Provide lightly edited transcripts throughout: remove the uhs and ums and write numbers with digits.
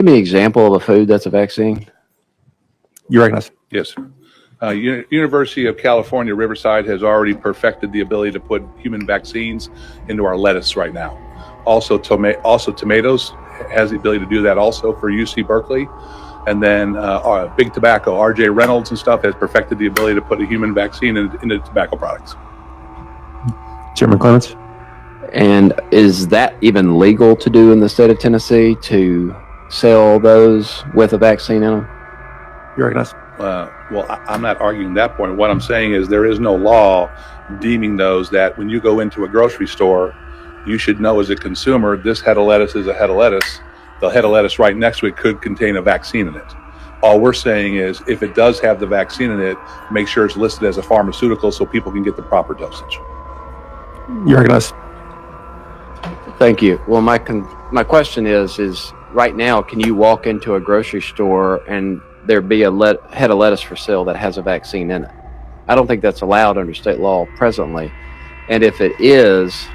Give me an example of a food that's a vaccine. You recognize? Yes. University of California, Riverside has already perfected the ability to put human vaccines into our lettuce right now. Also, tomatoes has the ability to do that also for UC Berkeley. And then Big Tobacco, RJ Reynolds and stuff has perfected the ability to put a human vaccine into tobacco products. Chairman Clements? And is that even legal to do in the state of Tennessee, to sell those with a vaccine in them? You recognize? Well, I'm not arguing that point. What I'm saying is there is no law deeming those that when you go into a grocery store, you should know as a consumer, this head of lettuce is a head of lettuce. The head of lettuce right next to it could contain a vaccine in it. All we're saying is if it does have the vaccine in it, make sure it's listed as a pharmaceutical so people can get the proper dosage. You recognize? Thank you. Well, my question is right now, can you walk into a grocery store and there be a head of lettuce for sale that has a vaccine in it? I don't think that's allowed under state law presently. And if it is,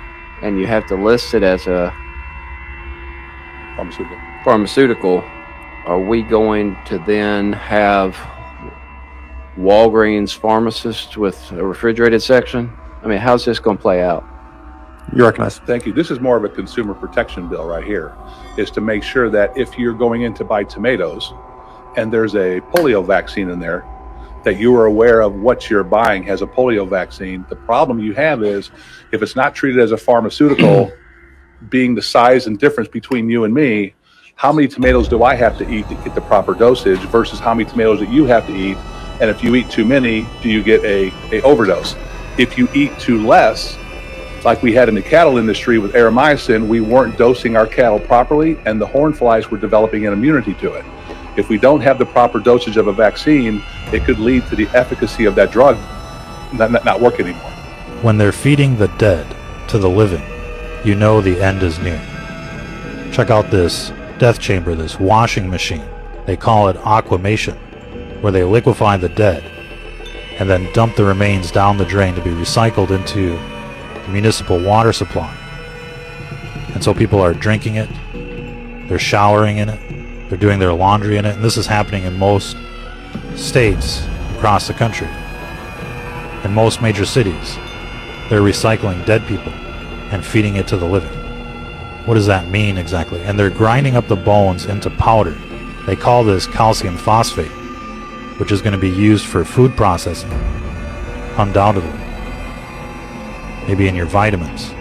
and you have to list it as a pharmaceutical, are we going to then have Walgreens pharmacists with a refrigerated section? I mean, how's this going to play out? You recognize? Thank you. This is more of a consumer protection bill right here, is to make sure that if you're going in to buy tomatoes and there's a polio vaccine in there, that you are aware of what you're buying has a polio vaccine. The problem you have is if it's not treated as a pharmaceutical, being the size and difference between you and me, how many tomatoes do I have to eat to get the proper dosage versus how many tomatoes that you have to eat? And if you eat too many, do you get a overdose? If you eat too less, like we had in the cattle industry with Aeromycin, we weren't dosing our cattle properly and the horn flies were developing an immunity to it. If we don't have the proper dosage of a vaccine, it could lead to the efficacy of that drug not work anymore. When they're feeding the dead to the living, you know the end is near. Check out this death chamber, this washing machine. They call it aquamation, where they liquefy the dead and then dump the remains down the drain to be recycled into the municipal water supply. And so people are drinking it, they're showering in it, they're doing their laundry in it, and this is happening in most states across the country. In most major cities, they're recycling dead people and feeding it to the living. What does that mean exactly? And they're grinding up the bones into powder. They call this calcium phosphate, which is going to be used for food processing, undoubtedly. Maybe in your vitamins.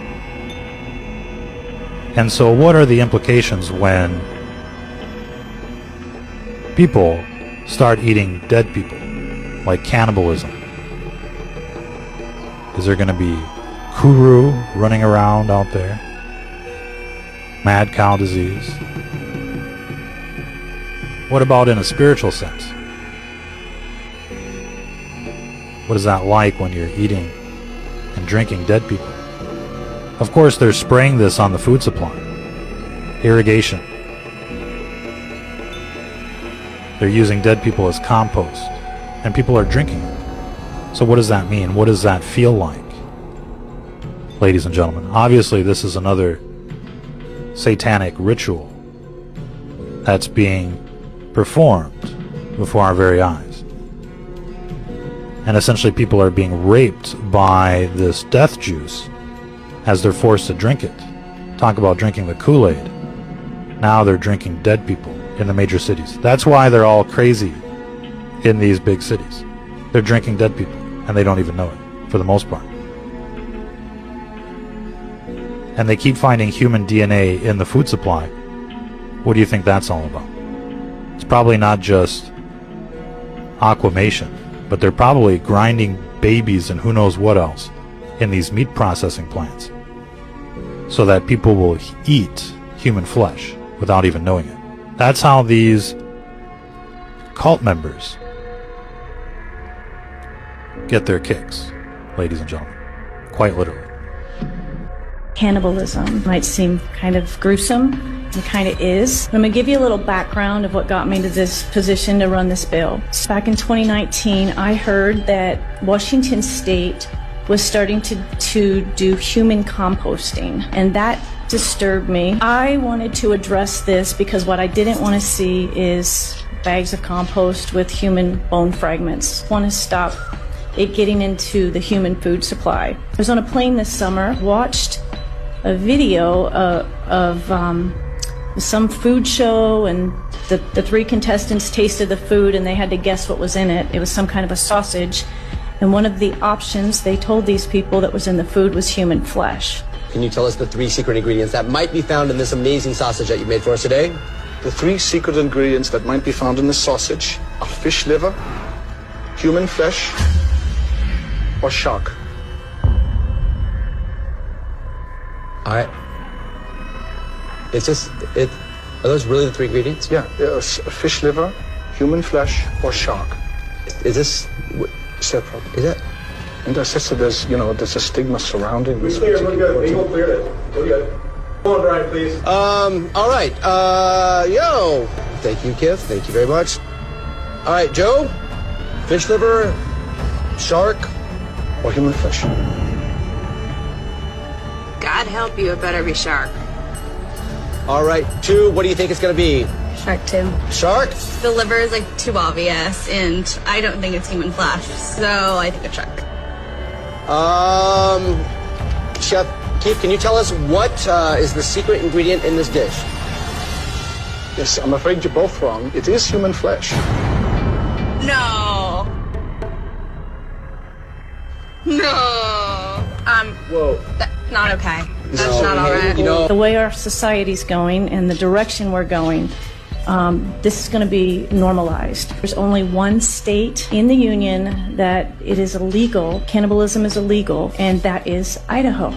And so what are the implications when people start eating dead people, like cannibalism? Is there going to be kuru running around out there? Mad cow disease? What about in a spiritual sense? What is that like when you're eating and drinking dead people? Of course, they're spraying this on the food supply. Irrigation. They're using dead people as compost, and people are drinking it. So what does that mean? What does that feel like? Ladies and gentlemen, obviously this is another satanic ritual that's being performed before our very eyes. And essentially people are being raped by this death juice as they're forced to drink it. Talk about drinking the Kool-Aid. Now they're drinking dead people in the major cities. That's why they're all crazy in these big cities. They're drinking dead people, and they don't even know it, for the most part. And they keep finding human DNA in the food supply. What do you think that's all about? It's probably not just aquamation, but they're probably grinding babies and who knows what else in these meat processing plants so that people will eat human flesh without even knowing it. That's how these cult members get their kicks, ladies and gentlemen. Quite literally. Cannibalism might seem kind of gruesome, and kind of is. I'm going to give you a little background of what got me to this position to run this bill. So back in 2019, I heard that Washington State was starting to do human composting, and that disturbed me. I wanted to address this because what I didn't want to see is bags of compost with human bone fragments. I want to stop it getting into the human food supply. I was on a plane this summer, watched a video of some food show, and the three contestants tasted the food and they had to guess what was in it. It was some kind of a sausage, and one of the options they told these people that was in the food was human flesh. Can you tell us the 3 secret ingredients that might be found in this amazing sausage that you made for us today? The 3 secret ingredients that might be found in this sausage are fish liver, human flesh, or shark. All right. Are those really the 3 ingredients? Yeah, fish liver, human flesh, or shark. Is this, Separate. is that? And as I said, there's a stigma surrounding this. We're good. We will clear it. We're good. Go on, Brian, please. All right. Yo. Thank you, Kif. Thank you very much. All right, Joe. Fish liver, shark, Or human flesh. God help you, it better be shark. all right. 2, what do you think it's going to be? Shark too. Shark? The liver is like too obvious, and I don't think it's human flesh, so I think it's shark. Chef Keith, can you tell us what is the secret ingredient in this dish? Yes, I'm afraid you're both wrong. It is human flesh. No. No. Whoa. That's not okay. That's No, not all right. You know, The way our society's going and the direction we're going, this is going to be normalized. There's only one state in the union that it is illegal, cannibalism is illegal, and that is Idaho.